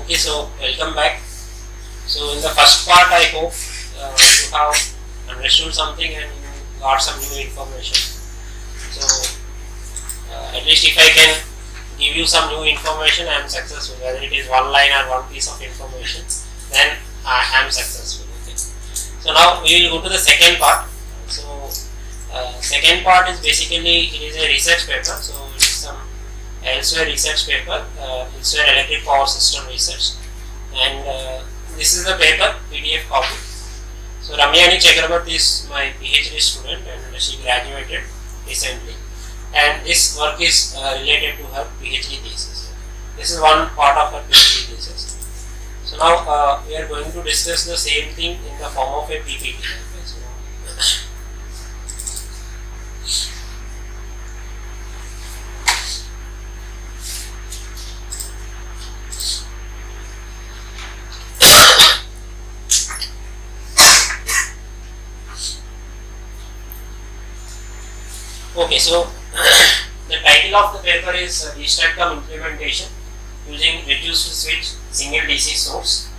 Okay, so welcome back. So in the first part, I hope you have understood something and you got some new information. So at least if I can give you some new information, I am successful. Whether it is one line or one piece of information, then I am successful. Okay. So now we will go to the second part. So second part is basically it is a research paper. So it is some elsewhere research paper, elsewhere electric power system research, and this is the paper PDF copy. So Ramyani Chakrabarti is my PhD student and she graduated recently, and this work is related to her PhD thesis. This is one part of her PhD thesis. So now we are going to discuss the same thing in the form of a PPT. Okay, so the title of the paper is DSTATCOM Implementation using reduced switch single DC source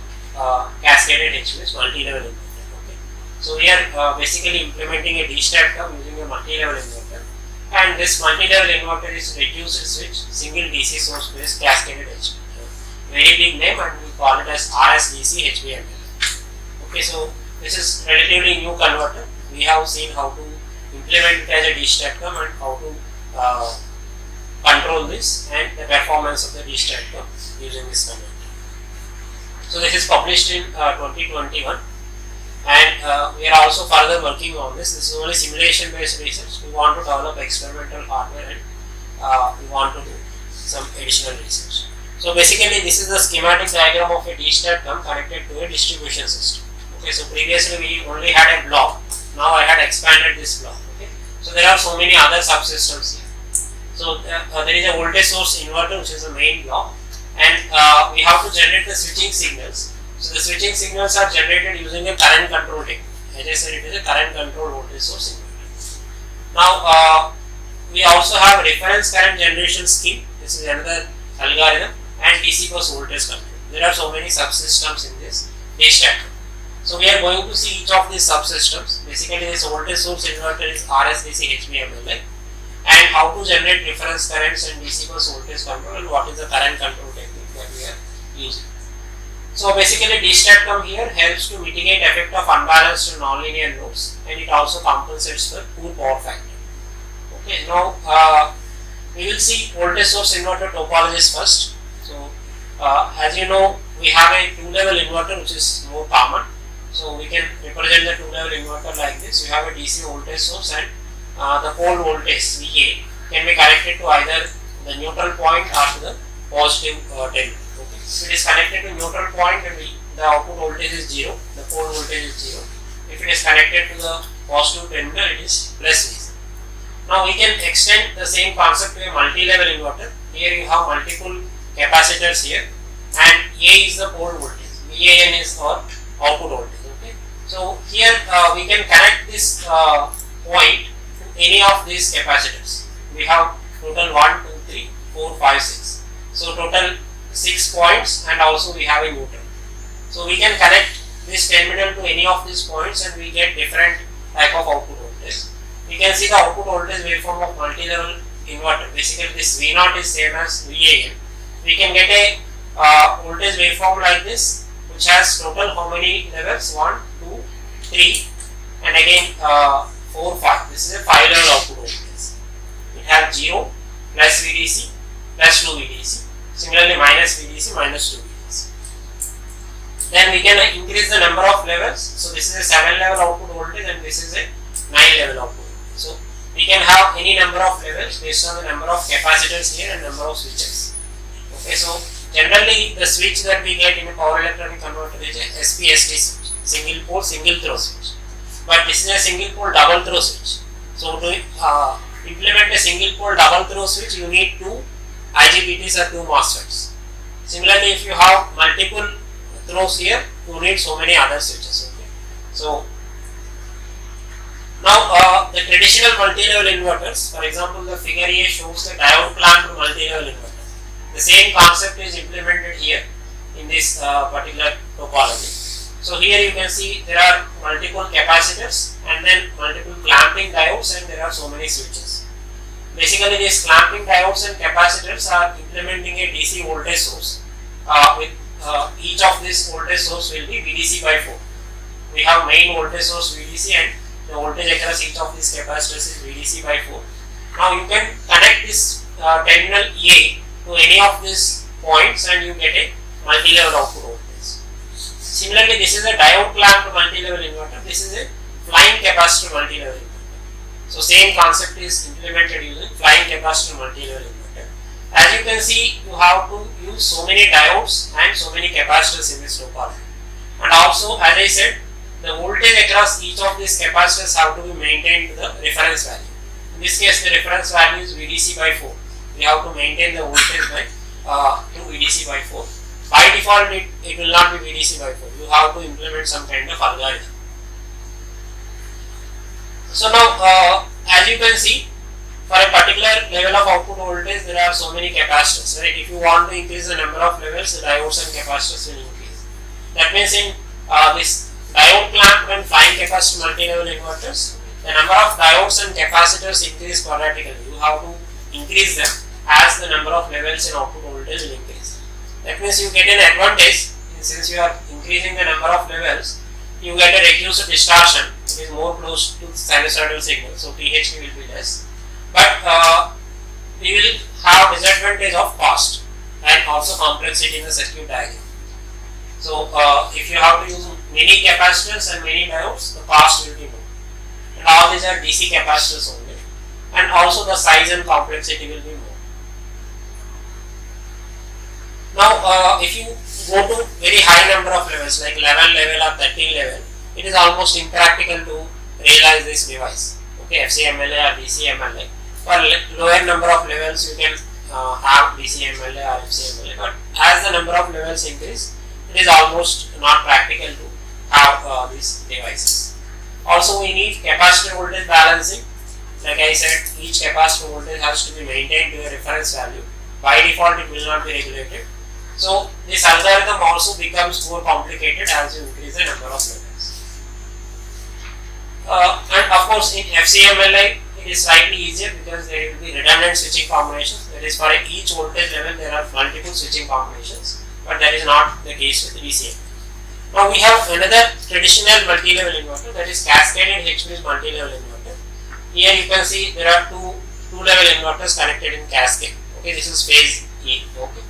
cascaded HVS multi-level inverter. Okay, so we are basically implementing a DSTATCOM using a multi-level inverter, and this multi-level inverter is reduced switch single DC source based cascaded HVS. Very big name, and we call it as RSDCHBMLI. Okay, so this is relatively new converter. We have seen how to implement it as a DSTATCOM and how to control this and the performance of the DSTATCOM using this converter. So this is published in 2021, and we are also further working on this. This is only simulation based research. We want to develop experimental hardware, and we want to do some additional research. So basically this is the schematic diagram of a DSTATCOM connected to a distribution system. Okay, so previously we only had a block. Now I had expanded this block. Okay, so there are so many other subsystems here. So there is a voltage source inverter, which is the main block, and we have to generate the switching signals. So the switching signals are generated using a current control technique. As I said, it is a current control voltage source inverter. Now we also have reference current generation scheme. This is another algorithm, and DC bus voltage control. There are so many subsystems in this DSTATCOM. So we are going to see each of these subsystems. Basically, this voltage source inverter is RSDCHBMLI, and how to generate reference currents and DC bus voltage control, and what is the current control technique that we are using. So basically, DSTATCOM here helps to mitigate effect of unbalanced and nonlinear loads, and it also compensates for poor power factor. Okay, now we will see voltage source inverter topologies first. So as you know, we have a two-level inverter, which is more common. So we can represent the two-level inverter like this. You have a DC voltage source, and the pole voltage VA can be connected to either the neutral point or to the positive terminal. Okay. If it is connected to neutral point, then the output voltage is 0, the pole voltage is 0. If it is connected to the positive terminal, it is plus VC. Now we can extend the same concept to a multi-level inverter. Here you have multiple capacitors here, and A is the pole voltage, VAN is our output voltage. Okay. So here we can connect this point to any of these capacitors. We have total 1, 2, 3, 4, 5, 6. So total 6 points, and also we have a neutral. So we can connect this terminal to any of these points, and we get different type of output voltage. We can see the output voltage waveform of multi-level inverter. Basically this V0 is same as VAN. We can get a voltage waveform like this, which has total how many levels? 1, 2, 3, and again 4, 5. This is a 5-level output voltage. It has 0, plus VDC, plus 2 VDC. Similarly, minus VDC, minus 2 VDC. Then we can increase the number of levels. So this is a 7-level output voltage, and this is a 9-level output voltage. So we can have any number of levels based on the number of capacitors here and number of switches. Okay, so generally the switch that we get in a power electronic converter is a SPST switch, single pole single throw switch. But this is a single pole double throw switch. So to implement a single pole double throw switch, you need 2 IGBTs or 2 MOSFETs. Similarly, if you have multiple throws here, you need so many other switches. Okay, so now the traditional multi-level inverters, for example, the figure A shows the diode plant to multi-level inverter. The same concept is implemented here. in this particular topology. So here you can see there are multiple capacitors and then multiple clamping diodes, and there are so many switches. Basically, these clamping diodes and capacitors are implementing a DC voltage source. With each of this voltage source will be VDC by 4. We have main voltage source VDC, and the voltage across each of these capacitors is VDC by 4. Now you can connect this terminal A to any of these points and you get a multi-level output voltage. Similarly, this is a diode clamped multi-level inverter. This is a flying capacitor multi-level inverter. So same concept is implemented using flying capacitor multi-level inverter. As you can see, you have to use so many diodes and so many capacitors in this topology. And also, as I said, the voltage across each of these capacitors have to be maintained to the reference value. In this case, the reference value is VDC by 4. We have to maintain the voltage by to VDC by 4. By default, it will not be VDC by 4. You have to implement some kind of algorithm. So now, as you can see, for a particular level of output voltage, there are so many capacitors, right? If you want to increase the number of levels, the diodes and capacitors will increase. That means in this diode clamp and flying capacitor multi-level inverters, the number of diodes and capacitors increase quadratically. You have to increase them as the number of levels in output voltage will increase. That means you get an advantage, since you are increasing the number of levels, you get a reduced distortion. It is more close to sinusoidal signal, so THD will be less. But we will have disadvantage of cost and also complexity in the circuit diagram. So if you have to use many capacitors and many diodes, the cost will be more. And all these are DC capacitors only. And also the size and complexity will be more. Now, if you go to very high number of levels, like 11 level or 13 level, it is almost impractical to realize this device. Okay, FCMLI or DCMLI. For lower number of levels, you can have DCMLI or FCMLI. But as the number of levels increase, it is almost not practical to have these devices. Also, we need capacitor voltage balancing. Like I said, each capacitor voltage has to be maintained to a reference value. By default, it will not be regulated. So, this algorithm also becomes more complicated as you increase the number of levels. And of course, in FCMLI, it is slightly easier because there will be redundant switching combinations. That is, for each voltage level, there are multiple switching combinations, but that is not the case with DCM. Now, we have another traditional multi-level inverter, that is Cascaded H-bridge multi-level inverter. Here you can see there are two-level inverters connected in cascade. Okay, this is phase E. Okay.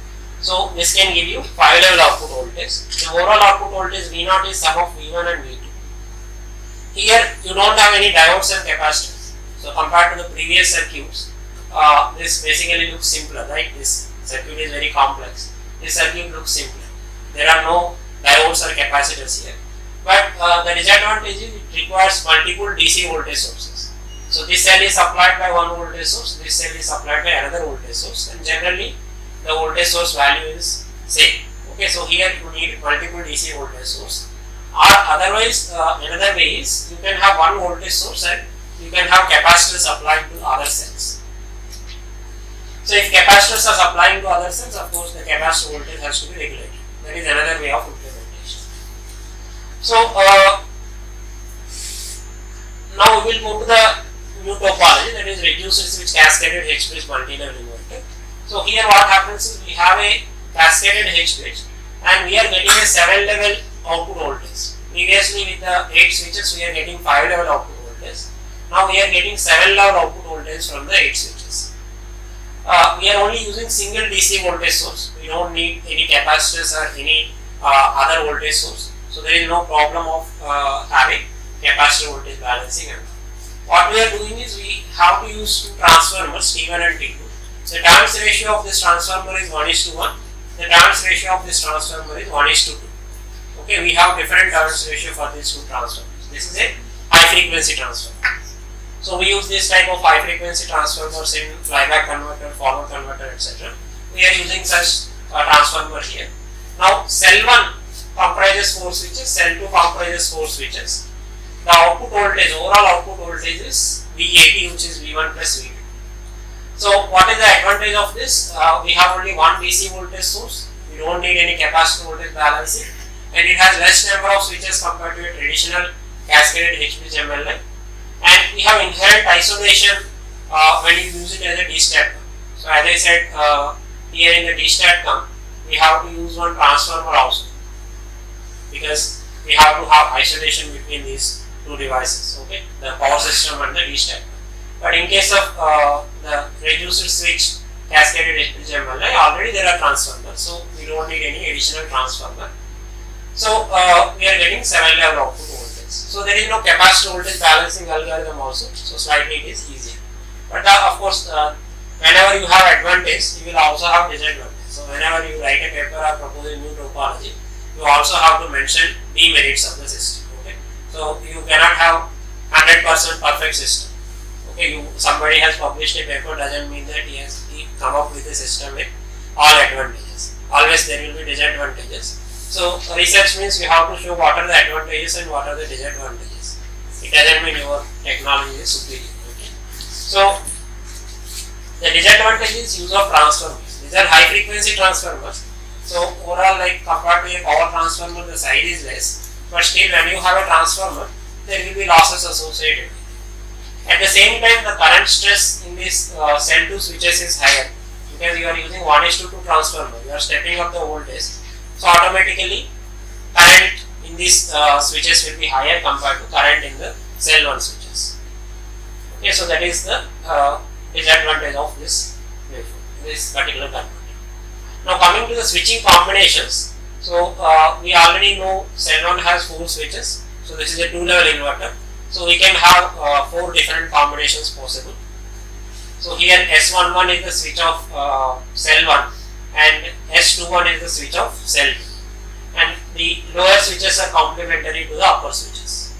So this can give you 5-level output voltage. The overall output voltage V0 is sum of V1 and V2. Here you don't have any diodes and capacitors. So compared to the previous circuits, this basically looks simpler, right? This circuit is very complex. This circuit looks simpler. There are no diodes or capacitors here. But the disadvantage is it requires multiple DC voltage sources. So this cell is supplied by one voltage source, this cell is supplied by another voltage source, and generally the voltage source value is same. Okay, so here you need multiple DC voltage source. Or otherwise, another way is you can have one voltage source and you can have capacitors supplying to other cells. So if capacitors are supplying to other cells, of course the capacitor voltage has to be regulated. That is another way of implementation. So now we will go to the new topology, that is reduced switch cascaded H-bridge multi-level inverter. So here what happens is we have a cascaded H-bridge and we are getting a 7-level output voltage. Previously with the 8 switches we are getting 5-level output voltage. Now we are getting 7-level output voltage from the 8 switches. We are only using single DC voltage source. We don't need any capacitors or any other voltage source. So there is no problem of having capacitor voltage balancing. What we are doing is we have to use two transformers T1 and T2. The turns ratio of this transformer is 1:1. The turns ratio of this transformer is 1:2. Okay, we have different turns ratio for these two transformers. This is a high frequency transformer. So we use this type of high frequency transformers in flyback converter, forward converter, etc. We are using such a transformer here. Now cell 1 comprises 4 switches, cell 2 comprises 4 switches. The output voltage, overall output voltage is V80, which is V1 plus V2. So what is the advantage of this? We have only one DC voltage source. We don't need any capacitor voltage balancing, and it has less number of switches compared to a traditional cascaded HBMLI, and we have inherent isolation when you use it as a DSTATCOM. So as I said here in the DSTATCOM, we have to use one transformer also, because we have to have isolation between these two devices, okay, the power system and the DSTATCOM. But in case of the reduced switch cascaded HBMLI, already there are transformers, so we don't need any additional transformer. So we are getting 7 level output voltage. So there is no capacitor voltage balancing algorithm also, so slightly it is easier. But of course, whenever you have advantage, you will also have disadvantage. So whenever you write a paper or propose a new topology, you also have to mention demerits of the system. Okay, so you cannot have 100% perfect system. Okay, somebody has published a paper doesn't mean that he has come up with a system with all advantages. Always there will be disadvantages. So research means you have to show what are the advantages and what are the disadvantages. It doesn't mean your technology is superior. Okay. So the disadvantage is use of transformers. These are high frequency transformers. So overall, like compared to a power transformer, the size is less. But still, when you have a transformer, there will be losses associated. At the same time, the current stress in this cell 2 switches is higher, because you are using 1:2 transformer. You are stepping up the voltage. So automatically current in these switches will be higher compared to current in the cell 1 switches. Okay, so that is the disadvantage of this particular converter. Now coming to the switching combinations. So we already know cell 1 has 4 switches. So this is a 2-level inverter. So we can have 4 different combinations possible. So here S11 is the switch of cell 1. And S21 is the switch of cell 2, and the lower switches are complementary to the upper switches.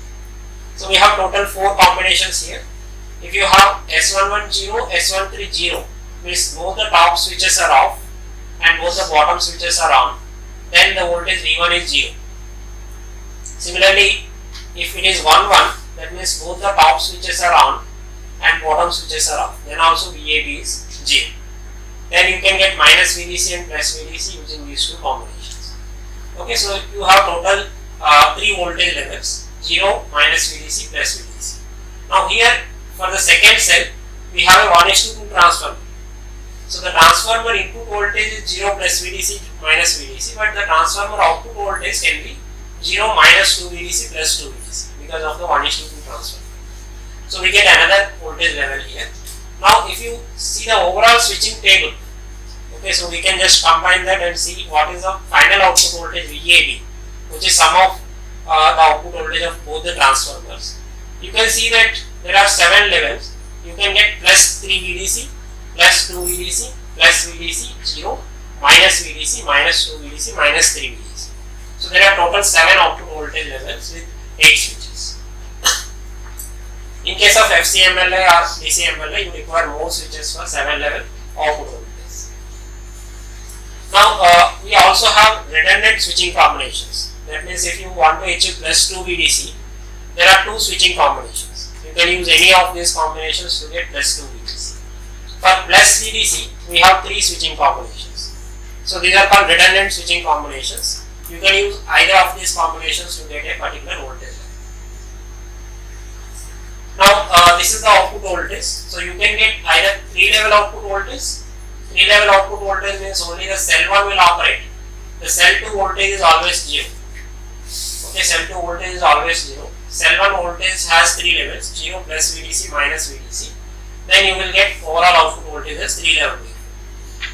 So we have total 4 combinations here. If you have S11 0, S13 0, means both the top switches are off and both the bottom switches are on, then the voltage V1 is 0. Similarly, if it is 1 1, that means both the top switches are on and bottom switches are off, then also VAB is 0. Then you can get minus VDC and plus VDC using these 2 combinations. Okay, so you have total 3 voltage levels, 0, minus VDC, plus VDC. Now here for the second cell, we have a 1:2 transformer. So the transformer input voltage is 0 plus VDC minus VDC, but the transformer output voltage can be 0 minus 2 VDC plus 2 VDC because of the 1:2 transformer. So we get another voltage level here. Now if you see the overall switching table, okay, so we can just combine that and see what is the final output voltage VAB, which is sum of the output voltage of both the transformers. You can see that there are 7 levels. You can get plus 3 VDC, plus 2 VDC, plus VDC, 0, minus VDC, minus 2 VDC, minus 3 VDC. So there are total 7 output voltage levels with 8 switches. In case of FCMLI or DCMLI, you require more switches for 7 level output voltage. Now we also have redundant switching combinations. That means if you want to achieve plus 2 VDC, there are 2 switching combinations. You can use any of these combinations to get plus 2 VDC. For plus VDC, we have 3 switching combinations. So these are called redundant switching combinations. You can use either of these combinations to get a particular voltage. Now this is the output voltage. So you can get either 3 level output voltage. 3 level output voltage means only the cell 1 will operate. The cell 2 voltage is always 0. Okay, cell 2 voltage is always 0. Cell 1 voltage has 3 levels, 0 plus VDC minus VDC. Then you will get overall output voltage as 3 level.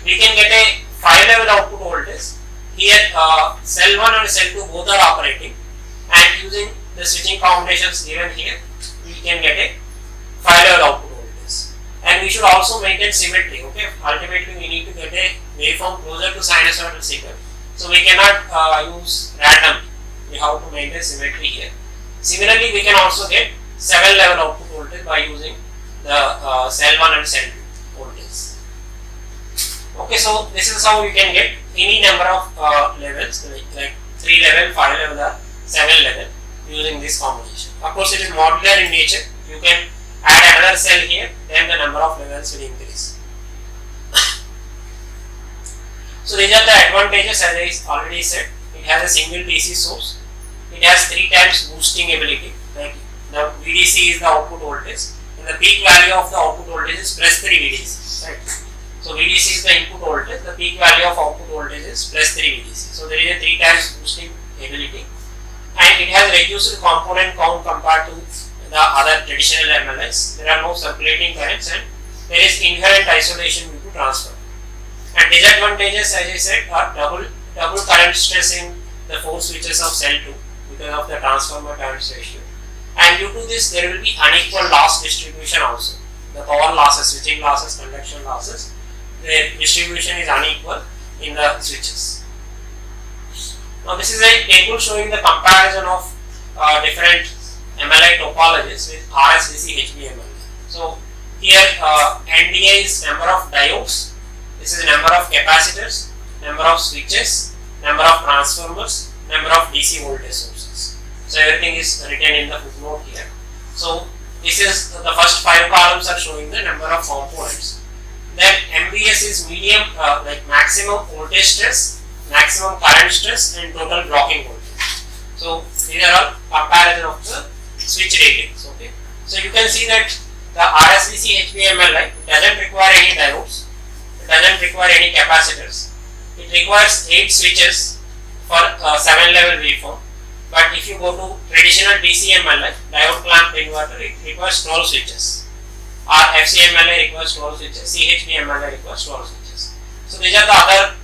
We can get a 5 level output voltage. Here cell 1 and cell 2 both are operating, and using the switching combinations given here, we can get a 5 level output voltage. And we should also maintain symmetry. Okay, ultimately we need to get a waveform closer to sinusoidal signal. So we cannot use random. We have to maintain symmetry here. Similarly, we can also get 7 level output voltage by using the cell 1 and cell 2 voltage. Okay, so this is how you can get any number of levels, like 3 level, 5 level or 7 level using this combination. Of course, it is modular in nature. You can add another cell here, then the number of levels will increase. So these are the advantages, as I already said. It has a single DC source. It has 3 times boosting ability. Like the VDC is the output voltage, and the peak value of the output voltage is plus 3 VDC. Right. So VDC is the input voltage. The peak value of output voltage is plus 3 VDC. So there is a 3 times boosting ability, and it has reduced component count compared to the other traditional MLIs. There are no circulating currents, and there is inherent isolation due to transfer. And disadvantages, as I said, are double current stress in the 4 switches of cell 2 because of the transformer turns ratio. And due to this, there will be unequal loss distribution also. The power losses, switching losses, conduction losses, their distribution is unequal in the switches. Now this is a table showing the comparison of different MLI topologies with RSDCHBMLI. So here NDA is number of diodes, this is number of capacitors, number of switches, number of transformers, number of DC voltage sources. So everything is written in the footnote here. So this is the first 5 columns are showing the number of components. Then MVS is medium, like maximum voltage stress, maximum current stress, and total blocking voltage. So these are all comparison of the switch ratings. Okay. So you can see that the RSDCHBMLI doesn't require any diodes, it doesn't require any capacitors. It requires 8 switches for 7-level waveform. But if you go to traditional DCMLI, diode clamp inverter, it requires 12 switches. FCMLI requires 12 switches, CHBMLI requires 12 switches. So these are the other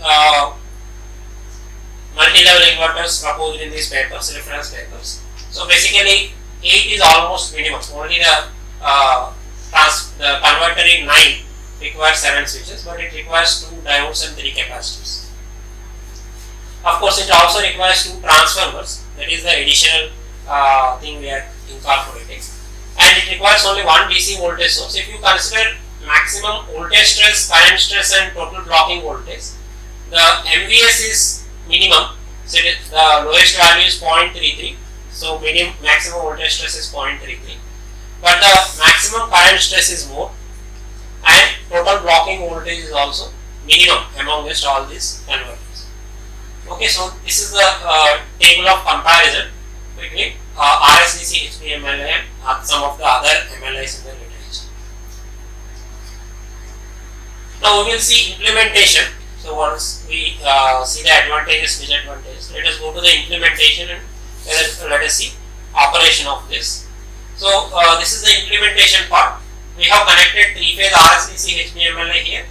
multi-level inverters proposed in these papers, reference papers. So basically 8 is almost minimum. Only the converter in 9 requires 7 switches, but it requires 2 diodes and 3 capacitors. Of course, it also requires 2 transformers. That is the additional thing we are incorporating. And it requires only 1 DC voltage source. If you consider maximum voltage stress, current stress, and total blocking voltage, the MVS is minimum. So the lowest value is 0.33. So maximum voltage stress is 0.33. But the maximum current stress is more, and total blocking voltage is also minimum amongst all these converters. Okay, so this is the table of comparison between RSDCHBMLI and some of the other MLIs in the literature. Now we will see implementation. So once we see the advantages, disadvantages, let us go to the implementation and let us see operation of this. So this is the implementation part. We have connected 3-phase RSDCHBMLI here,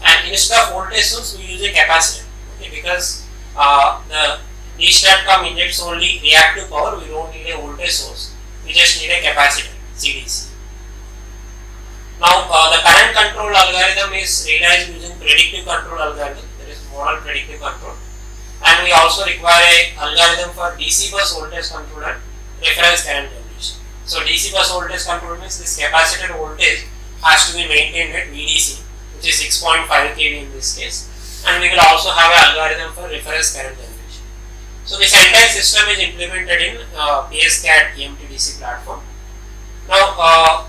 and instead of voltage source we use a capacitor. Okay, because the DSTATCOM injects only reactive power, we don't need a voltage source, we just need a capacitor, CDC. Now the current control algorithm is realized using predictive control algorithm, there is model predictive control, and we also require a algorithm for DC bus voltage control and reference current generation. So DC bus voltage control means this capacitor voltage has to be maintained at VDC, which is 6.5 kV in this case, and we will also have an algorithm for reference current generation. So this entire system is implemented in Cascaded EMTDC platform. Now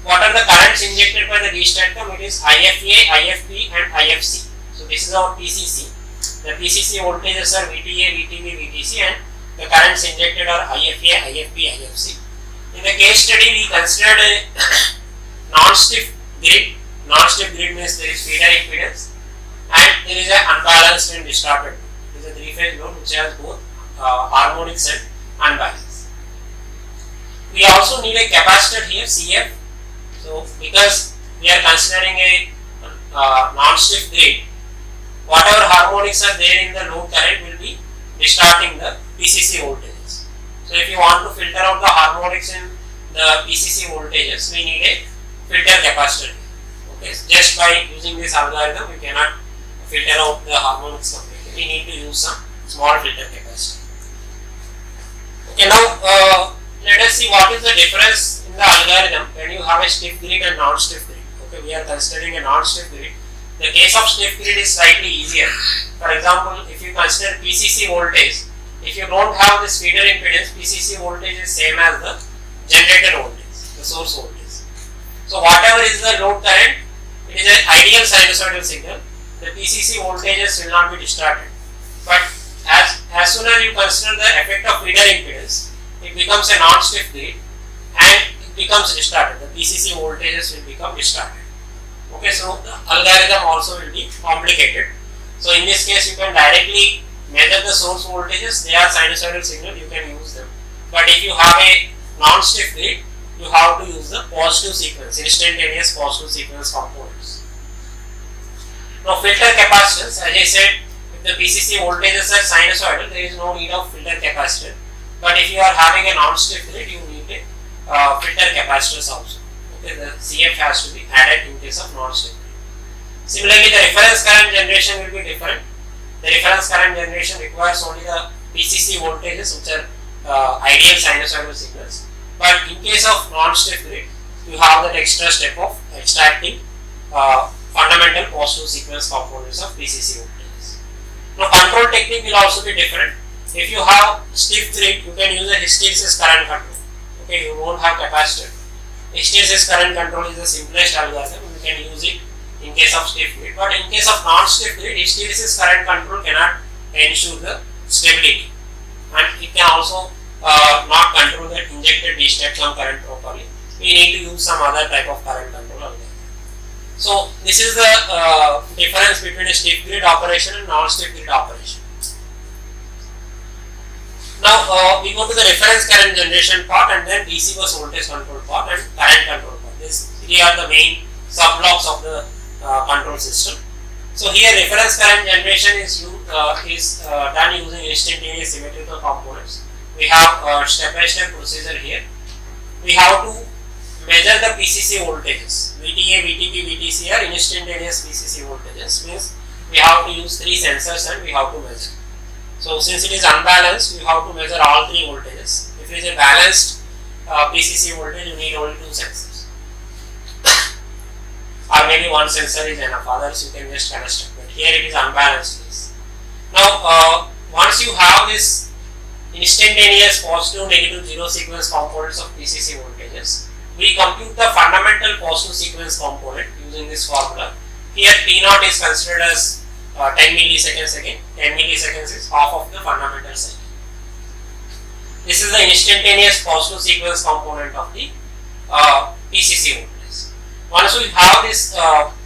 what are the currents injected by the DSTATCOM? It is IFA, IFP and IFC. So this is our PCC. The PCC voltages are VTA, VTB, VTC, and the currents injected are IFA, IFP, IFC. In the case study we considered a non-stiff grid. Non-stiff grid means there is feeder impedance and there is an unbalanced and distorted load. It is a 3-phase load which has both harmonics and unbalance. We also need a capacitor here, CF. So because we are considering a non-stiff grid, whatever harmonics are there in the load current will be distorting the PCC voltages. So if you want to filter out the harmonics in the PCC voltages, we need a filter capacitor. Okay, just by using this algorithm, we cannot filter out the harmonics completely. We need to use some small filter capacitor. Okay, now let us see what is the difference in the algorithm when you have a stiff grid and non-stiff grid. Okay, we are considering a non-stiff grid. The case of stiff grid is slightly easier. For example, if you consider PCC voltage, if you don't have this feeder impedance, PCC voltage is same as the generator voltage, the source voltage. So whatever is the load current, it is an ideal sinusoidal signal, the PCC voltages will not be distorted. But as soon as you consider the effect of feeder impedance, it becomes a non-stiff grid and it becomes distorted. The PCC voltages will become distorted. Okay, so the algorithm also will be complicated. So in this case, you can directly measure the source voltages. They are sinusoidal signal, you can use them. But if you have a non-stiff grid, you have to use the positive sequence, instantaneous positive sequence components. Now filter capacitance, as I said, if the PCC voltages are sinusoidal, there is no need of filter capacitor. But if you are having a non-stiff grid, you need a filter capacitors also. Okay, the CF has to be added in case of non-stiff grid. Similarly, the reference current generation will be different. The reference current generation requires only the PCC voltages, which are ideal sinusoidal signals. But in case of non-stiff grid, you have that extra step of extracting fundamental positive sequence components of PCC voltages. Now, control technique will also be different. If you have stiff grid, you can use a hysteresis current control. Okay, you won't have capacitor. Hysteresis current control is the simplest algorithm. You can use it in case of stiff grid. But in case of non-stiff grid, hysteresis current control cannot ensure the stability, and it can also not control the injected DSTATCOM current properly. We need to use some other type of current control algorithm. So this is the difference between a stiff grid operation and non-stiff grid operation. Now we go to the reference current generation part, and then DC bus voltage control part and current control part. These three are the main sub-blocks of the control system. So here reference current generation is done using instantaneous symmetrical components. We have step-by-step procedure here. We have to measure the PCC voltages. VTA, VTP, VTC are instantaneous PCC voltages. Means we have to use 3 sensors and we have to measure. So since it is unbalanced, you have to measure all 3 voltages. If it is a balanced PCC voltage, you need only 2 sensors. Or maybe 1 sensor is enough, others you can just construct. But here it is unbalanced case. Now once you have this instantaneous positive, negative, zero sequence components of PCC voltages, we compute the fundamental positive sequence component using this formula. Here T0 is considered as 10 milliseconds again. 10 milliseconds is half of the fundamental cycle. This is the instantaneous positive sequence component of the PCC voltage. Once we have this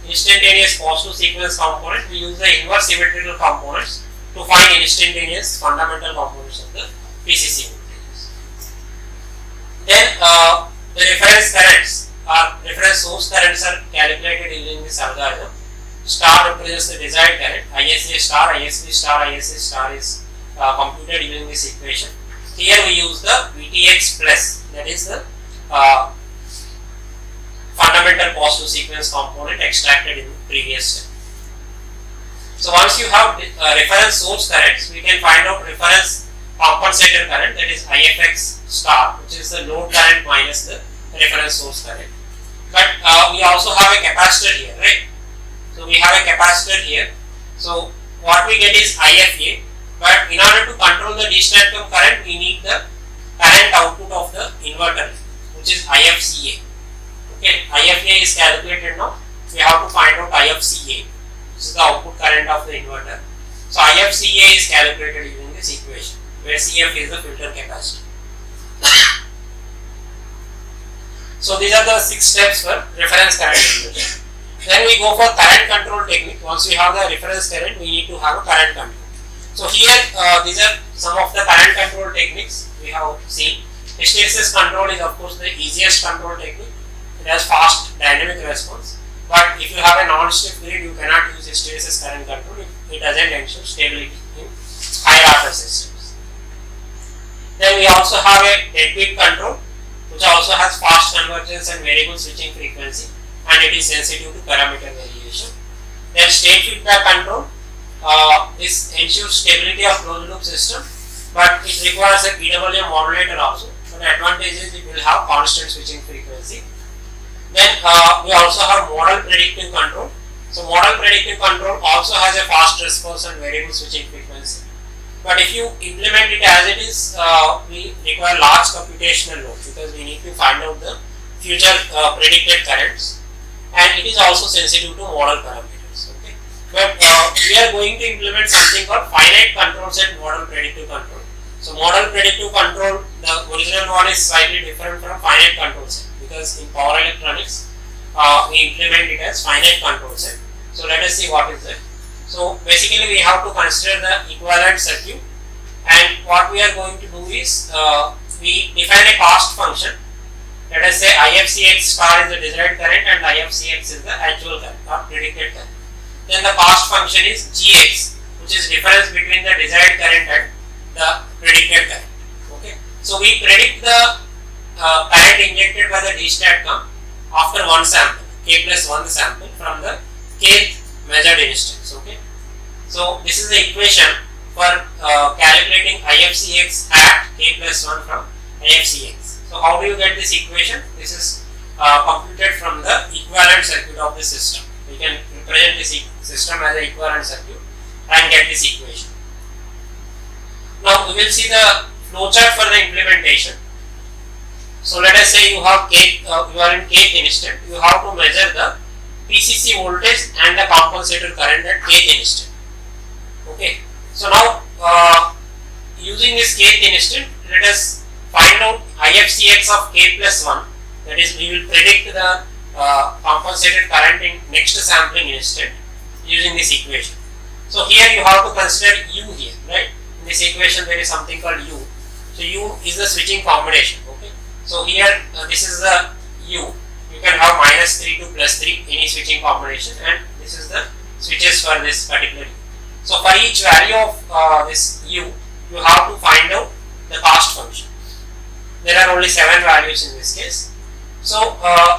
instantaneous positive sequence component, we use the inverse symmetrical components to find instantaneous fundamental components of the PCC voltages. Then the reference currents or reference source currents are calculated using this algorithm. Star represents the desired current, ISA star, ISB star, ISA star is computed using this equation. Here we use the VTX plus, that is the fundamental positive sequence component extracted in the previous step. So once you have reference source currents, we can find out reference compensator current, that is IFX star, which is the load current minus the reference source current. But we also have a capacitor here, right? So we have a capacitor here. So what we get is IFA, but in order to control the DSTATCOM current, we need the current output of the inverter, which is IFCA. Okay, IFA is calculated now. We have to find out IFCA, which is the output current of the inverter. So IFCA is calculated using this equation, where CF is the filter capacitor. So these are the 6 steps for reference current generation. Then we go for current control technique. Once we have the reference current, we need to have a current control. So here these are some of the current control techniques we have seen. Hysteresis control is of course the easiest control technique. It has fast dynamic response. But if you have a non-stiff grid, you cannot use hysteresis current control. It doesn't ensure stability in higher order systems. Then we also have a Dept control, which also has fast convergence and variable switching frequency, and it is sensitive to parameter variation. Then state feedback control, this ensures stability of closed loop system, but it requires a PWM modulator also. So the advantage is it will have constant switching frequency. Then we also have model predictive control. So model predictive control also has a fast response and variable switching frequency. But if you implement it as it is, we require large computational load because we need to find out the future predicted currents, and it is also sensitive to model parameters. Okay. But we are going to implement something called finite control set model predictive control. So model predictive control, the original one is slightly different from finite control set, because in power electronics we implement it as finite control set. So let us see what is it. So basically we have to consider the equivalent circuit, and what we are going to do is we define a cost function. Let us say IFCX star is the desired current and IFCX is the actual current or predicted current. Then the cost function is Gx, which is difference between the desired current and the predicted current. Okay. So we predict the current injected by the DSTATCOM after one sample, k plus 1 sample from the kth measured instance. Okay. So this is the equation for calculating IFCX at k plus 1 from IFCX. So how do you get this equation? This is computed from the equivalent circuit of the system. We can represent this system as an equivalent circuit and get this equation. Now we will see the flowchart for the implementation. So let us say you have you are in kth instant. You have to measure the PCC voltage and the compensator current at kth instant. Okay. So now using this kth instant, let us find out IFCX of k plus 1. That is, we will predict the compensated current in next sampling instant using this equation. So here you have to consider U here, right? In this equation there is something called U. So U is the switching combination. Okay. So here this is the U. You can have -3 to +3 any switching combination, and this is the switches for this particular U. So for each value of this U, you have to find out the cost function. There are only 7 values in this case. So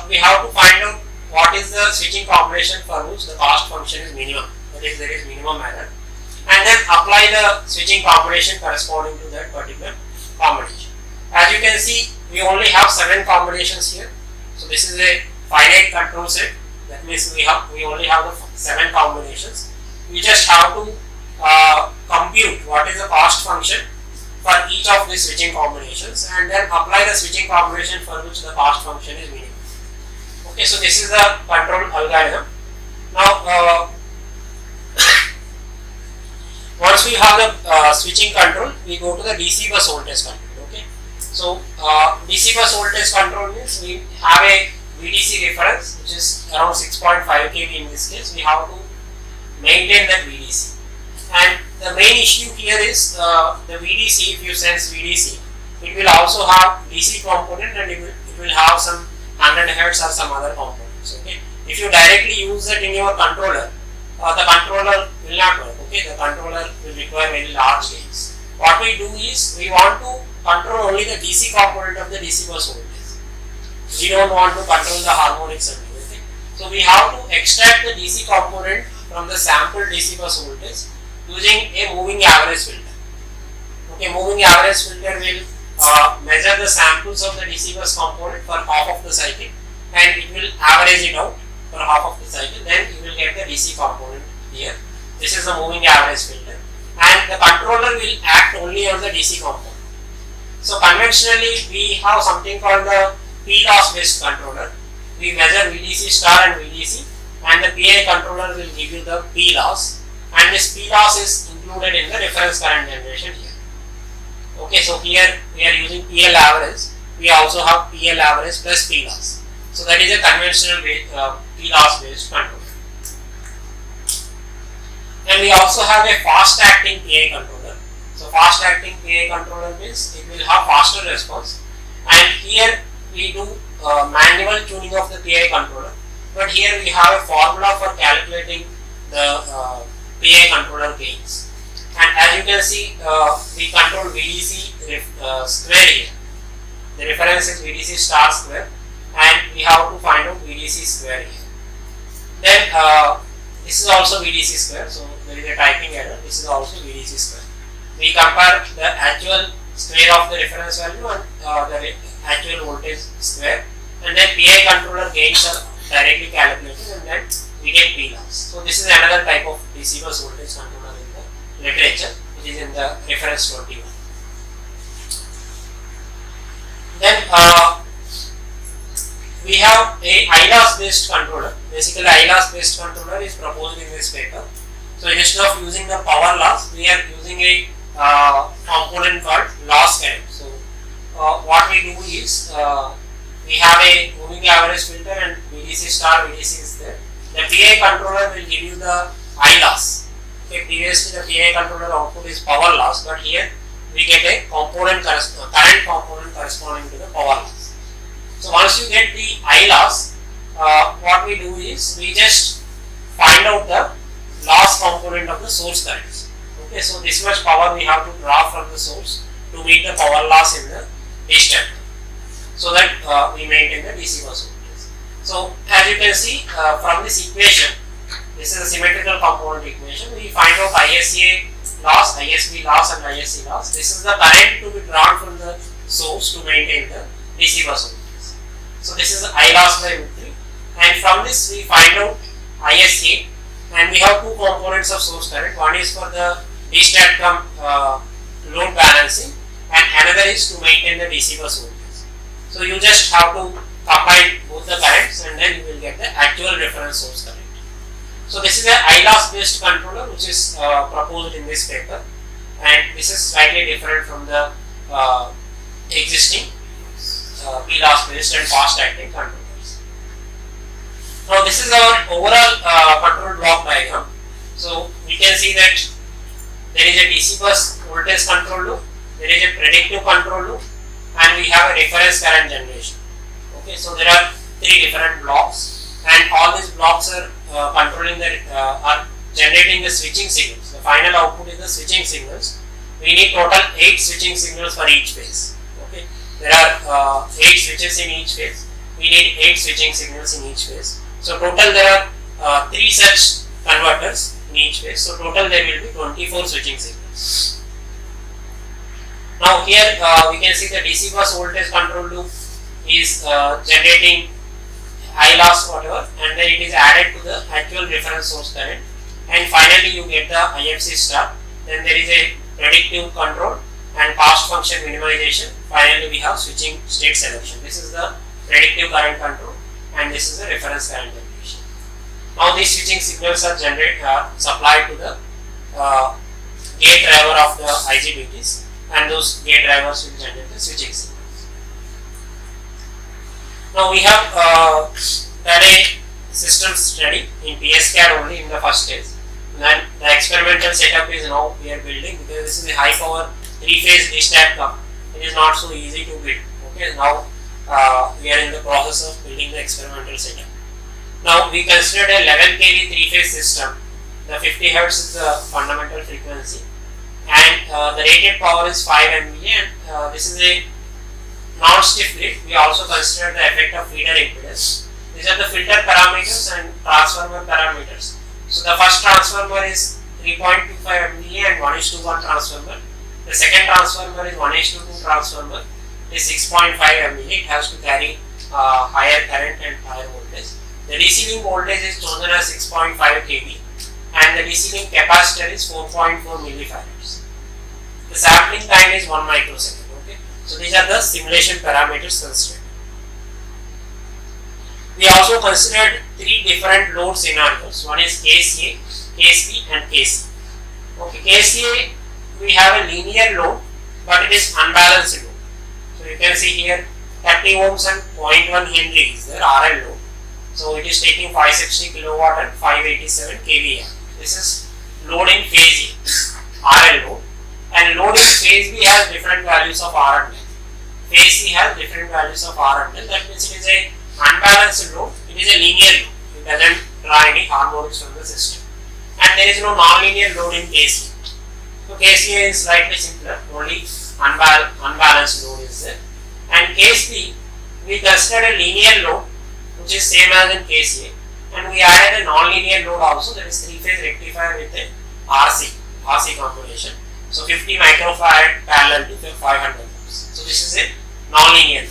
we have to find out what is the switching combination for which the cost function is minimum. That is, there is minimum error, and then apply the switching combination corresponding to that particular combination. As you can see, we only have 7 combinations here. So this is a finite control set. That means we only have the 7 combinations. We just have to compute what is the cost function for each of these switching combinations, and then apply the switching combination for which the cost function is minimum. Okay, so this is the control algorithm. Now once we have the switching control, we go to the DC bus voltage control. Okay, so DC bus voltage control means we have a VDC reference which is around 6.5 kV in this case. We have to maintain that VDC, and the main issue here is the VDC. If you sense VDC, it will also have DC component, and it will have some 100 Hz or some other components. Okay, if you directly use it in your controller, the controller will not work. Okay, the controller will require very large gains. What we do is we want to control only the DC component of the DC bus voltage. We don't want to control the harmonics and everything. So we have to extract the DC component from the sampled DC bus voltage using a moving average filter. Okay, moving average filter will measure the samples of the DC bus component for half of the cycle, and it will average it out for half of the cycle. Then you will get the DC component here. This is the moving average filter, and the controller will act only on the DC component. So conventionally we have something called the P loss based controller. We measure VDC star and VDC, and the PI controller will give you the P loss, and this P loss is included in the reference current generation here. Okay, so here we are using PL average. We also have PL average plus P loss. So that is a conventional P loss based controller. And we also have a fast acting PI controller. So fast acting PI controller means it will have faster response, and here we do manual tuning of the PI controller, but here we have a formula for calculating the PI controller gains. And as you can see, we control VDC square here. The reference is VDC star square, and we have to find out VDC square here. Then this is also VDC square, so there is a typing error. This is also VDC square. We compare the actual square of the reference value and the actual voltage square, and then PI controller gains are directly calculated, and then we get P loss. So this is another type of DC bus voltage controller in the literature, which is in the reference 21. Then we have a ILOS based controller. Basically, ILOS based controller is proposed in this paper. So instead of using the power loss, we are using a component called loss current. So what we do is we have a moving average filter and VDC star, VDC is there. The PI controller will give you the I loss. Okay, previously the PI controller output is power loss, but here we get a component current component corresponding to the power loss. So once you get the I loss, what we do is we just find out the loss component of the source currents. Okay, so this much power we have to draw from the source to meet the power loss in the DSTATCOM, so that we maintain the DC bus voltage. So as you can see from this equation, this is a symmetrical component equation. We find out ISA loss, ISB loss and ISC loss. This is the current to be drawn from the source to maintain the DC bus voltage. So this is I loss by root 3, and from this we find out ISA, and we have two components of source current. One is for the DSTATCOM load balancing, and another is to maintain the DC bus voltage. So you just have to combine both the currents and then you will get the actual reference source current. So this is a I loss based controller which is proposed in this paper, and this is slightly different from the existing P loss based and fast acting controllers. Now this is our overall control block diagram. So we can see that there is a DC bus voltage control loop, there is a predictive control loop, and we have a reference current generation. Okay, so there are three different blocks, and all these blocks are controlling the are generating the switching signals. The final output is the switching signals. We need total 8 switching signals for each phase. Okay, there are 8 switches in each phase. We need 8 switching signals in each phase. So total there are 3 such converters in each phase. So total there will be 24 switching signals. Now here we can see the DC bus voltage control loop is generating I loss whatever, and then it is added to the actual reference source current, and finally you get the IFC star. Then there is a predictive control and cost function minimization. Finally we have switching state selection. This is the predictive current control, and this is the reference current generation. Now these switching signals are supplied to the gate driver of the IGBTs, and those gate drivers will generate the switching signals. Now we have done a system study in PSCAD only in the first stage, and the experimental setup is now we are building, because this is a high power 3-phase DSTATCOM. It is not so easy to build. Okay, now we are in the process of building the experimental setup. Now we considered a 11 kV 3-phase system. The 50 Hz is the fundamental frequency, and the rated power is 5 MVA, and this is a non-stiff grid. We also consider the effect of feeder impedance. These are the filter parameters and transformer parameters. So the first transformer is 3.25 MVA and 1:1 transformer. The second transformer is 1:2 transformer. It is 6.5 MVA. It has to carry higher current and higher voltage. The receiving voltage is chosen as 6.5 kV, and the receiving capacitor is 4.4 millifarads. The sampling time is 1 microsecond. So these are the simulation parameters considered. We also considered 3 different load scenarios. One is KCA, KSP and KC. Okay, KCA we have a linear load, but it is unbalanced load. So you can see here 30 ohms and 0.1 Henry is there RL load. So it is taking 560 kilowatt and 587 kVA. This is load in phase A, RL load. And load in phase B has different values of R and L. Phase C has different values of R and L. That means it is a unbalanced load. It is a linear load. It doesn't draw any harmonics from the system. And there is no non-linear load in KCA. So KCA is slightly simpler. Only unbalanced load is there. And KSP, we considered a linear load, which is same as in KCA. And we added a non-linear load also, that is 3-phase rectifier with a RC combination. So 50 microfarad parallel to 500 ohms. So this is a non-linear load.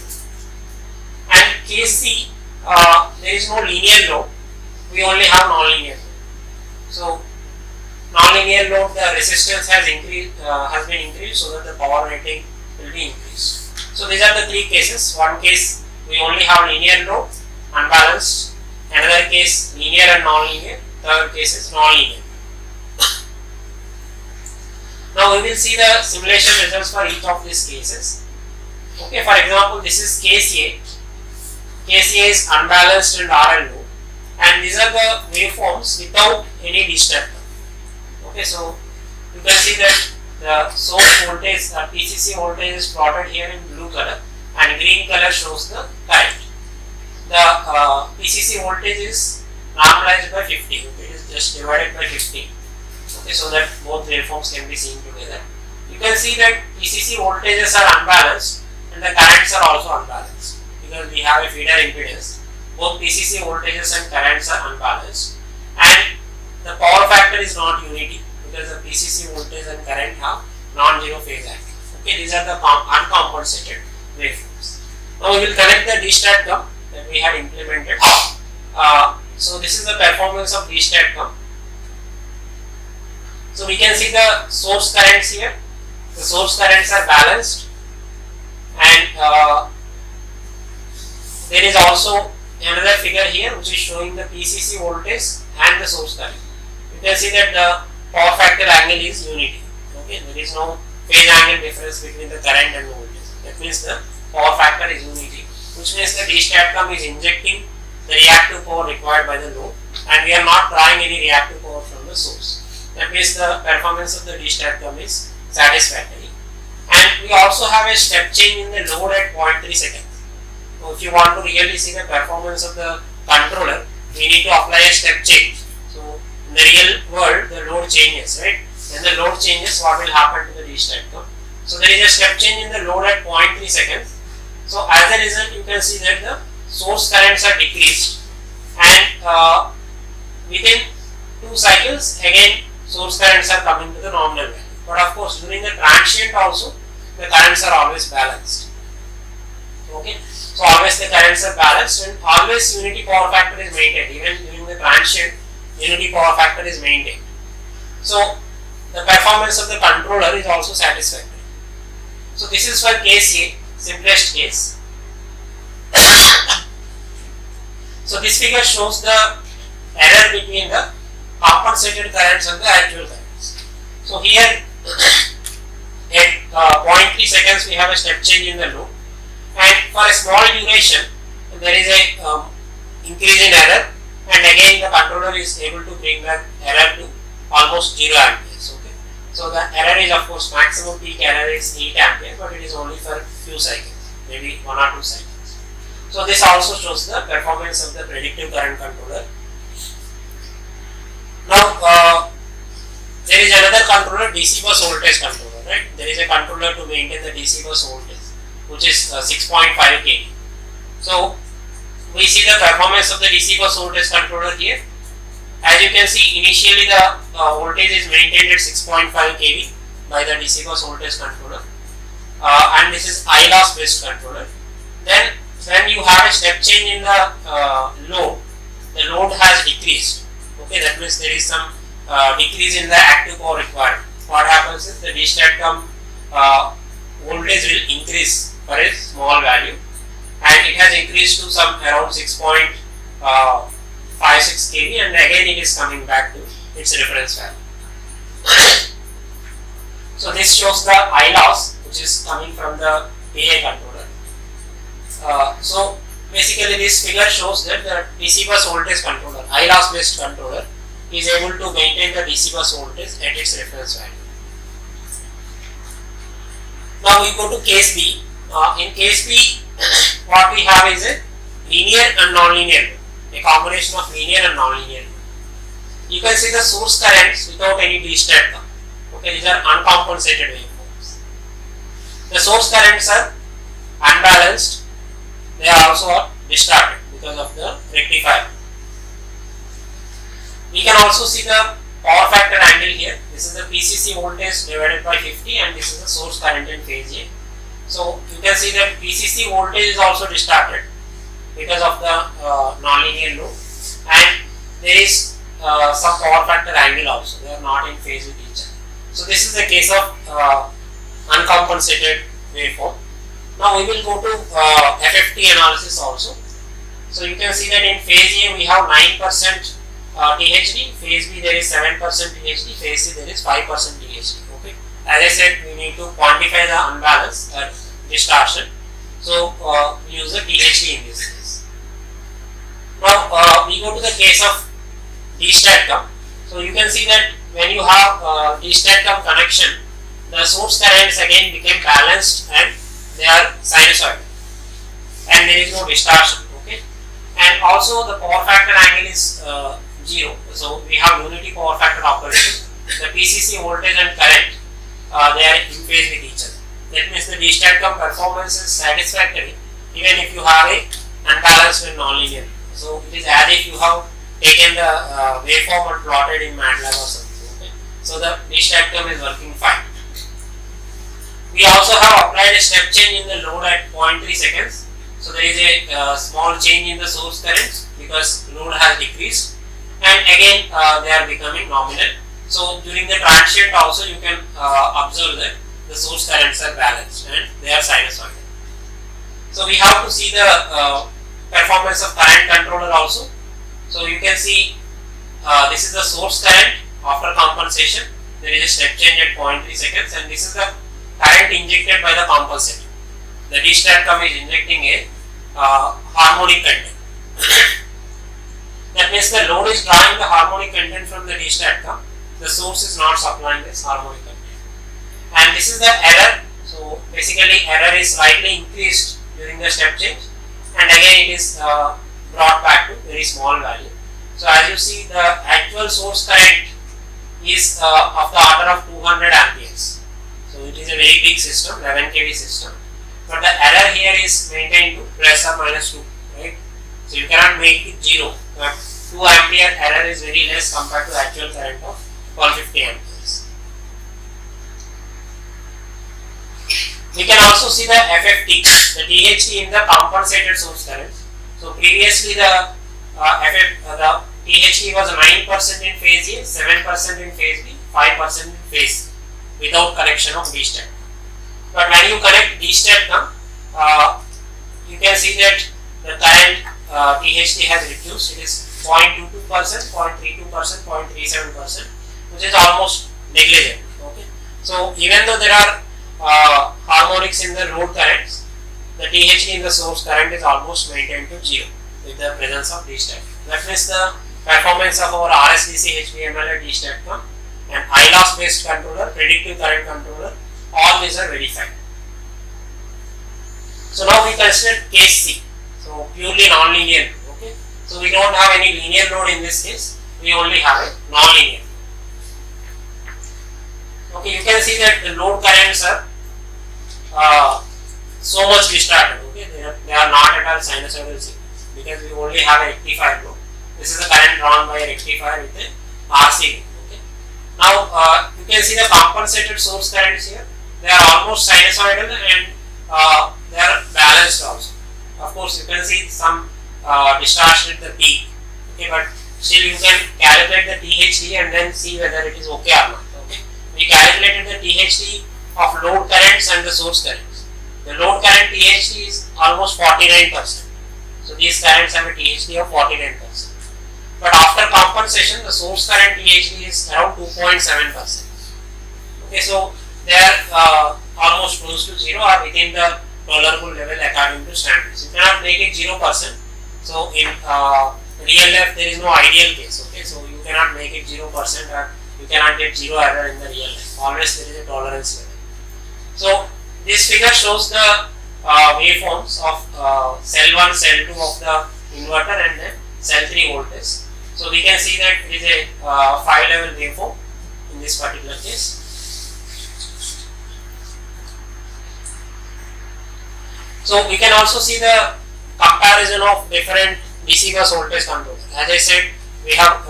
And KC, there is no linear load. We only have non-linear load. So non-linear load, the resistance has been increased so that the power rating will be increased. So these are the 3 cases. One case we only have linear load, unbalanced. Another case linear and non-linear. Third case is non-linear. Now we will see the simulation results for each of these cases. Okay, for example, this is case A. Case A is unbalanced and RL low, and these are the waveforms without any disturb. Okay, so you can see that the source voltage, PCC voltage is plotted here in blue color, and green color shows the current. The PCC voltage is normalized by 50. Okay, it is just divided by 50. Okay, so that both waveforms can be seen together. You can see that PCC voltages are unbalanced and the currents are also unbalanced because we have a feeder impedance. Both PCC voltages and currents are unbalanced, and the power factor is not unity because the PCC voltage and current have non-zero phase active. Okay, these are the uncompensated waveforms. Now we will connect the DSTATCOM that we had implemented. So this is the performance of DSTATCOM. So we can see the source currents here. The source currents are balanced, and there is also another figure here which is showing the PCC voltage and the source current. You can see that the power factor angle is unity. Okay, there is no phase angle difference between the current and the voltage. That means the power factor is unity, which means the DSTATCOM is injecting the reactive power required by the load, and we are not drawing any reactive power from the source. That means the performance of the DSTATCOM is satisfactory. And we also have a step change in the load at 0.3 seconds. So if you want to really see the performance of the controller, we need to apply a step change. So in the real world, the load changes, right? When the load changes, what will happen to the DSTATCOM? So there is a step change in the load at 0.3 seconds. So as a result, you can see that the source currents are decreased, and within 2 cycles, again source currents are coming to the nominal value. But of course, during the transient also, the currents are always balanced. Okay, so always the currents are balanced, and always unity power factor is maintained. Even during the transient, unity power factor is maintained. So the performance of the controller is also satisfactory. So this is for case A, simplest case. So this figure shows the error between the compensated currents and the actual currents. So here at 0.3 seconds we have a step change in the load, and for a small duration there is a increase in error, and again the controller is able to bring that error to almost 0 amperes. Okay, so the error is, of course, maximum peak error is 8 amperes, but it is only for few cycles, maybe 1 or 2 cycles. So this also shows the performance of the predictive current controller. Now there is another controller, DC bus voltage controller, right? There is a controller to maintain the DC bus voltage, which is 6.5 kV. So we see the performance of the DC bus voltage controller here. As you can see, initially the voltage is maintained at 6.5 kV by the DC bus voltage controller, and this is I loss based controller. Then when you have a step change in the load has decreased. Okay, that means there is some decrease in the active power required. What happens is the DSTATCOM voltage will increase for a small value, and it has increased to some around 6.56 kV, and again it is coming back to its reference value. So this shows the I loss, which is coming from the PA controller. So basically this figure shows that the DC bus voltage controller, I loss based controller, is able to maintain the DC bus voltage at its reference value. Now we go to case B. In case B, what we have is a linear and non-linear load, a combination of linear and non-linear load. You can see the source currents without any DSTATCOM. Okay, these are uncompensated waveforms. The source currents are unbalanced. They are also distorted because of the rectifier. We can also see the power factor angle here. This is the PCC voltage divided by 50, and this is the source current in phase A. So you can see that PCC voltage is also distorted because of the non-linear load, and there is some power factor angle also. They are not in phase with each other. So this is the case of uncompensated waveform. Now we will go to FFT analysis also. So you can see that in phase A we have 9% THD, phase B there is 7% THD, phase C there is 5% THD. Okay, as I said, we need to quantify the unbalance or distortion. So we use the THD in this case. Now we go to the case of DSTATCOM. So you can see that when you have DSTATCOM connection, the source currents again became balanced and they are sinusoidal, and there is no distortion. Okay, and also the power factor angle is 0. So we have unity power factor operation. The PCC voltage and current they are in phase with each other. That means the DSTATCOM performance is satisfactory even if you have a unbalanced and nonlinear. So it is as if you have taken the waveform and plotted in MATLAB or something. Okay? So the DSTATCOM is working fine. We also have applied a step change in the load at 0.3 seconds. So there is a small change in the source currents because load has decreased, and again they are becoming nominal. So during the transient also you can observe that the source currents are balanced and they are sinusoidal. So we have to see the performance of current controller also. So you can see this is the source current after compensation. There is a step change at 0.3 seconds, and this is the current injected by the compensator. The DSTATCOM is injecting a harmonic content. That means the load is drawing the harmonic content from the DSTATCOM. The source is not supplying this harmonic content. And this is the error. So basically error is slightly increased during the step change, and again it is brought back to very small value. So as you see, the actual source current is of the order of 200 amperes. So it is a very big system, 11 kV system. But the error here is maintained to plus or minus 2, right? So you cannot make it 0. But 2 ampere error is very less compared to actual current of 150 amperes. We can also see the FFT, the THD in the compensated source current. So previously the THD was 9% in phase A, 7% in phase B, 5% in phase C without connection of DSTAT. But when you connect DSTAT, you can see that the current THD has reduced. It is 0.22%, 0.32%, 0.37%, which is almost negligible. Okay. So even though there are harmonics in the load currents, the THD in the source current is almost maintained to 0 with the presence of DSTAT. That means the performance of our RSDCHBMLI DSTATCOM and ILOS based controller, predictive current controller, all these are verified. So now we consider case C. So purely non-linear. Okay. So we don't have any linear load in this case. We only have a non-linear. Okay, you can see that the load currents are so much distorted. Okay, they are not at all sinusoidal signals because we only have a rectifier load. This is the current drawn by a rectifier with a RC load. Okay. Now you can see the compensated source currents here. They are almost sinusoidal and they are balanced also. Of course, you can see some distortion at the peak. Okay, but still you can calculate the THD and then see whether it is okay or not. Okay. We calculated the THD of load currents and the source currents. The load current THD is almost 49%. So these currents have a THD of 49%. But after compensation, the source current THD is around 2.7%. Okay, so they are almost close to 0 or within the tolerable level according to standards. You cannot make it 0%. So in real life, there is no ideal case. Okay, so you cannot make it 0% or you cannot get 0 error in the real life. Always there is a tolerance level. So this figure shows the waveforms of cell 1, cell 2 of the inverter and then cell 3 voltage. So we can see that it is a 5-level waveform in this particular case. So we can also see the comparison of different DC bus voltage controller. As I said, we have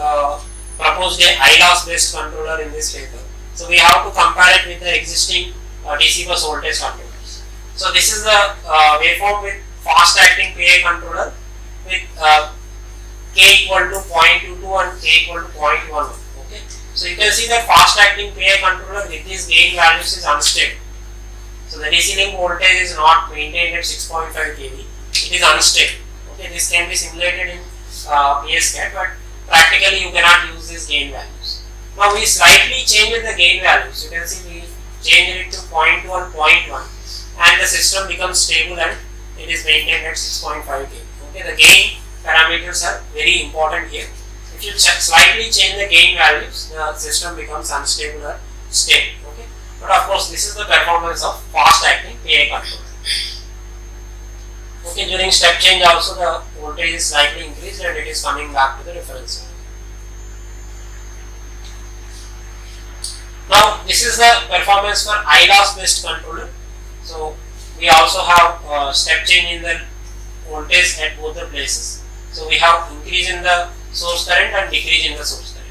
proposed a ILOS based controller in this paper. So we have to compare it with the existing DC bus voltage controllers. So this is the waveform with fast acting PI controller with K equal to 0.22 and K equal to 0.11. Okay. So you can see that fast acting PI controller with these gain values is unstable. So the DC link voltage is not maintained at 6.5 kV. It is unstable. Okay, this can be simulated in PSCAD, but practically you cannot use these gain values. Now we slightly changed the gain values. You can see we change it to 0.2 and 0.1, and the system becomes stable and it is maintained at 6.5 kV. Okay, the gain parameters are very important here. If you slightly change the gain values, the system becomes unstable or stable. Okay, but of course this is the performance of fast acting PI controller. Okay, during step change also the voltage is slightly increased and it is coming back to the reference value. Now this is the performance for I loss based controller. So we also have step change in the voltage at both the places. So we have increase in the source current and decrease in the source current.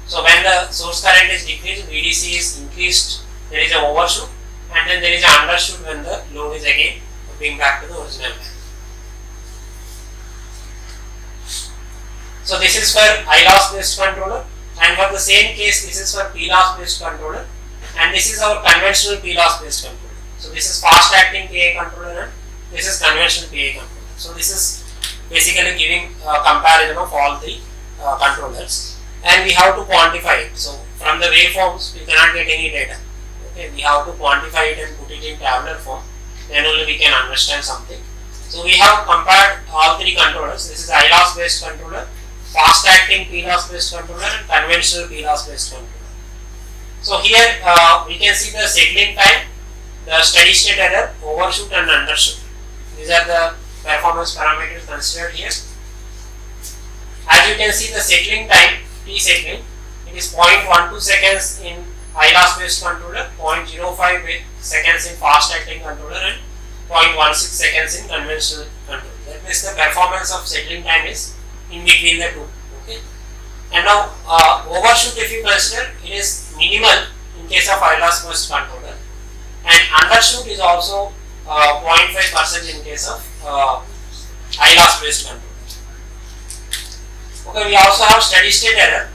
So when the source current is decreased, VDC is increased, there is an overshoot, and then there is an undershoot when the load is again bring back to the original value. So this is for I loss based controller, and for the same case this is for P loss based controller, and this is our conventional P loss based controller. So this is fast acting PI controller and this is conventional PI controller. So this is basically giving a comparison of all the controllers, and we have to quantify it. So from the waveforms we cannot get any data. Okay, we have to quantify it and put it in tabular form. Then only we can understand something. So we have compared all three controllers. This is I loss based controller, fast acting P loss based controller, and conventional P loss based controller. So here we can see the settling time, the steady state error, overshoot and undershoot. These are the performance parameters considered here. As you can see, the settling time, T settling, it is 0.12 seconds in I loss based controller, 0.05 seconds in fast acting controller, and 0.16 seconds in conventional controller. That means the performance of settling time is in between the two. Okay. And now overshoot, if you consider, it is minimal in case of I loss based controller, and undershoot is also 0.5% in case of I loss based controller. Okay, we also have steady state error.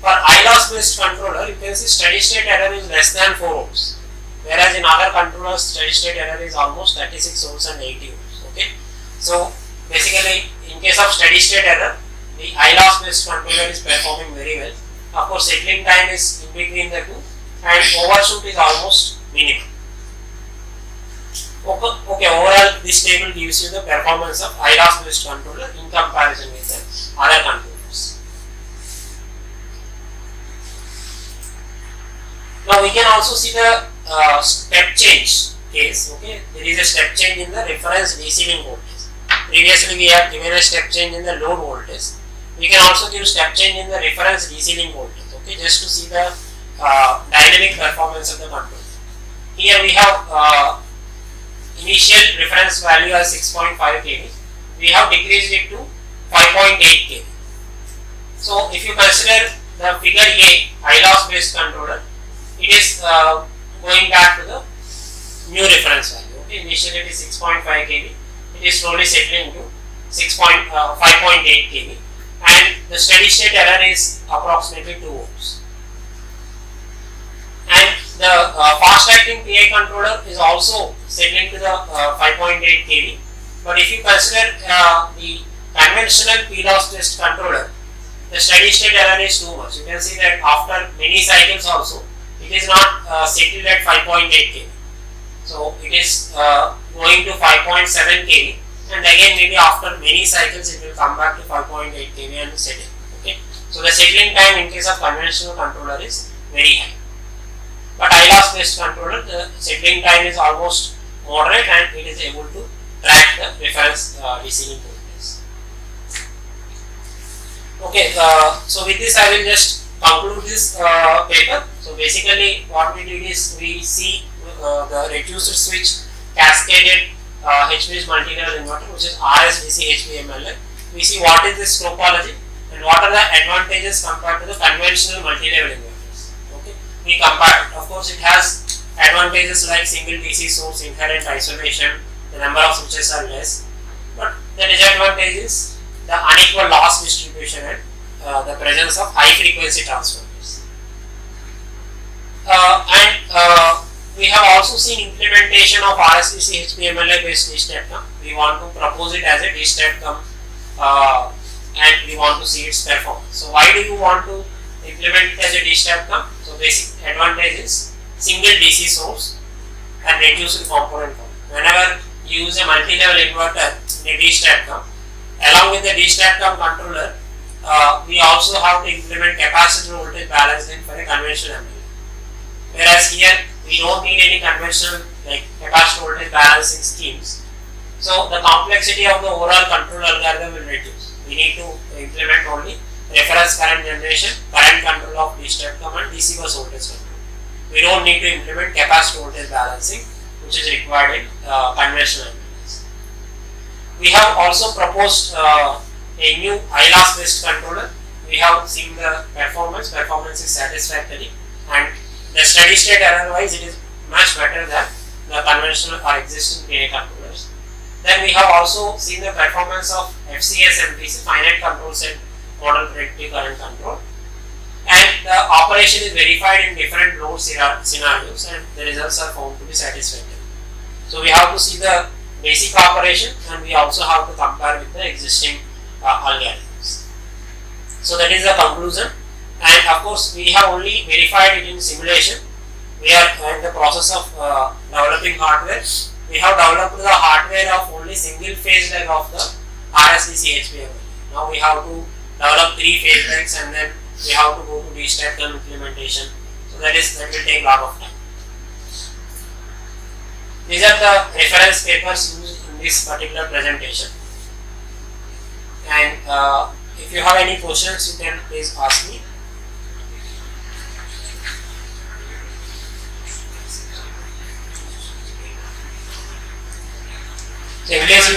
For I loss based controller, you can see steady state error is less than 4 ohms, whereas in other controllers steady state error is almost 36 ohms and 80 ohms. Okay, so basically in case of steady state error, the I loss based controller is performing very well. Of course, settling time is in between the two, and overshoot is almost minimal. Okay, overall this table gives you the performance of I loss based controller in comparison with the other controllers. Now we can also see the step change case. Okay, there is a step change in the reference receiving voltage. Previously we have given a step change in the load voltage. We can also give step change in the reference receiving voltage. Okay, just to see the dynamic performance of the controller. Here we have initial reference value as 6.5 kV. We have decreased it to 5.8 kV. So if you consider the figure A, I loss based controller, it is going back to the new reference value. Okay, initially it is 6.5 kV. It is slowly settling to 5.8 kV, and the steady state error is approximately 2 ohms. And the fast acting PI controller is also settling to the 5.8 kV. But if you consider the conventional P loss based controller, the steady state error is too much. You can see that after many cycles also, it is not settled at 5.8 kV. So it is going to 5.7 kV, and again maybe after many cycles it will come back to 5.8 kV and settle. Okay, so the settling time in case of conventional controller is very high. But I loss based controller, the settling time is almost moderate and it is able to track the reference receiving voltage. Okay, so with this I will just conclude this paper. So basically what we did is we see the reducer switch cascaded H-bridge multilevel inverter, which is RSDCHBMLI. We see what is this topology and what are the advantages compared to the conventional multilevel inverters. Okay, we compared. Of course, it has advantages like single DC source, inherent isolation, the number of switches are less, but the disadvantage is the unequal loss distribution and the presence of high frequency transformers. We have also seen implementation of RSDCHBMLI based DSTATCOM. We want to propose it as a DSTATCOM and we want to see its performance. So why do you want to implement it as a DSTATCOM? So basic advantage is single DC source and reduce the component count. Whenever you use a multi-level inverter in a DSTATCOM, along with the DSTATCOM controller, we also have to implement capacitor voltage balancing for a conventional amplifier. Whereas here we don't need any conventional like capacitor voltage balancing schemes. So the complexity of the overall control algorithm will reduce. We need to implement only reference current generation, current control of DSTATCOM and DC bus voltage control. We don't need to implement capacitor voltage balancing, which is required in conventional amplifiers. We have also proposed a new ILAS based controller. We have seen the performance is satisfactory, and the steady state error wise it is much better than the conventional or existing PA controllers. Then we have also seen the performance of FCS MPC, finite control set model predictive current control, and the operation is verified in different load scenarios and the results are found to be satisfactory. So we have to see the basic operation and we also have to compare with the existing algorithms. So that is the conclusion, and of course we have only verified it in simulation. We are in the process of developing hardware. We have developed the hardware of only single phase leg of the RSDCHBMLI. Now we have to develop 3 phase legs and then we have to go to DSTATCOM implementation. So that will take a lot of time. These are the reference papers used in this particular presentation. And if you have any questions, you can please ask me. So in case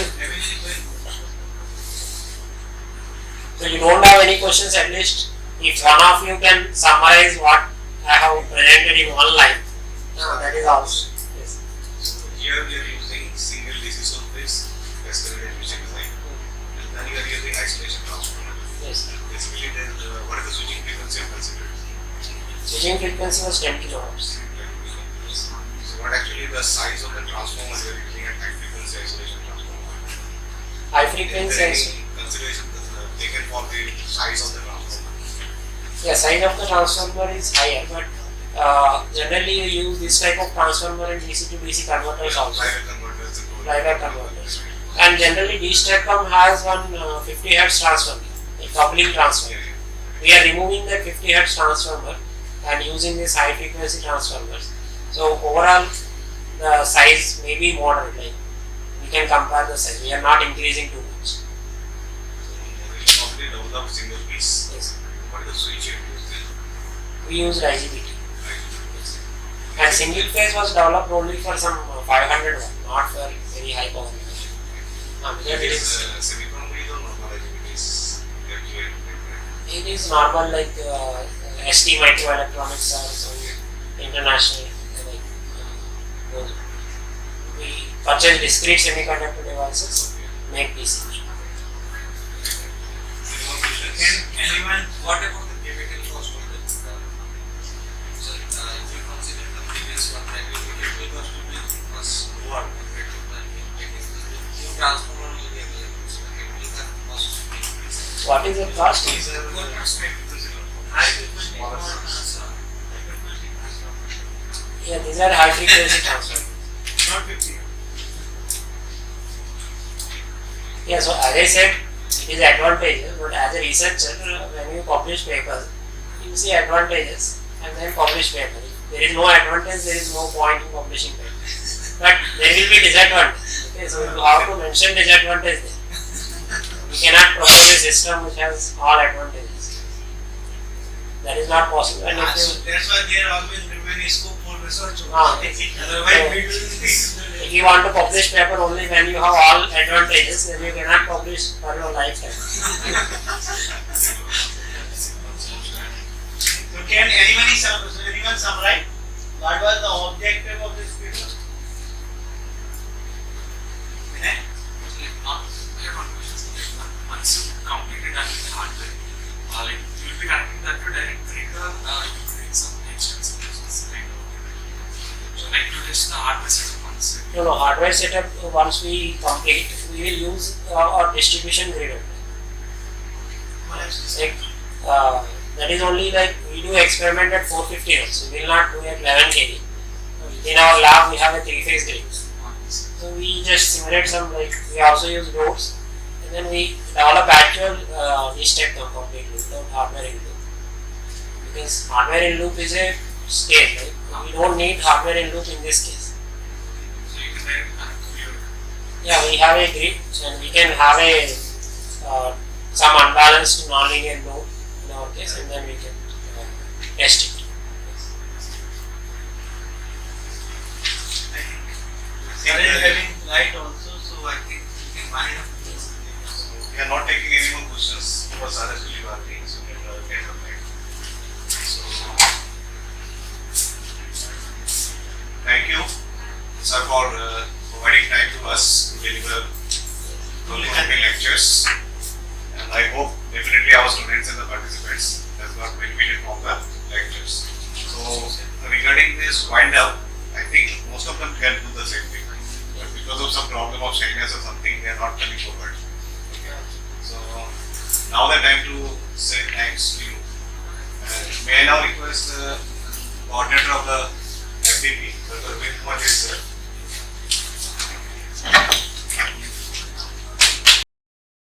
you don't have any questions, at least if one of you can summarize what I have presented in one line, that is also. Yes. So here we are using single DC source based Cascaded switching design, and then you are using isolation transformer. Yes. Basically, then what is the switching frequency of considered? Switching frequency was 10 kilohertz. So what actually the size of the transformer we are using at high frequency isolation transformer? High frequency. Is there any consideration taken for the size of the transformer? Yeah, size of the transformer is higher, but generally you use this type of transformer in DC to DC converters also. Private converters. And generally DSTATCOM has one 50 Hz transformer, a coupling transformer. We are removing the 50 Hz transformer and using this high frequency transformers. So overall the size may be moderate, like we can compare the size. We are not increasing too much. Probably develop single piece. Yes. What is the switch you use then? We used IGBT. Yes. And single phase was developed only for some 500 watt, not for very high power. It is silicon based or normal IGBTs? It is normal, like ST microelectronics or some international. We purchase discrete semiconductor devices, make PC. Anyone, what about the capital cost of the so if you consider the previous one, that will be capital cost will be plus what compared to the new transformer will be available, so the capital cost will be increased. What is the cost? Yeah, these are high frequency transformers. Not 50. Yeah, so as I said, it is advantageous, but as a researcher, when you publish papers, you see advantages and then publish paper. If there is no advantage, there is no point in publishing paper. But there will be disadvantage. Okay, so you have to mention disadvantage there. We cannot provide a system which has all advantages. That is not possible. And So that's why there always remain scope for research. If you want to publish paper only when you have all advantages, then you cannot publish for your lifetime. So can anyone summarize what was the objective of this paper? Once you completed that with the hardware, like you will be connecting that to direct breaker, you create some extensions kind of. So like to test the hardware setup once. No, hardware setup once we complete, we will use our distribution grid. Like, that is only like we do experiment at 450 Hz. We will not do at 11 kV. in our lab we have a 3-phase grid. So we just simulate some, like we also use loads, and then we develop actual DSTATCOM completely without hardware in loop. Because hardware in loop is a state, right? We don't need hardware in loop in this case. So you can directly connect to your Yeah, we have a grid and we can have a some unbalanced nonlinear load in our case, and then we can test it. There is having light also, so I think we can wind up. We are not taking any more questions because RSDCHBMLI working, so we will get the light. So, thank you, sir, for providing time to us to deliver lectures. And I hope definitely our students and the participants has got benefited from the lectures. So, regarding this wind up, I think most of them can do the same thing. But because of some problem of shyness or something, they are not coming forward. Okay. So, now the time to say thanks to you. May I now request the coordinator of the FDP, Dr. Rabindranath,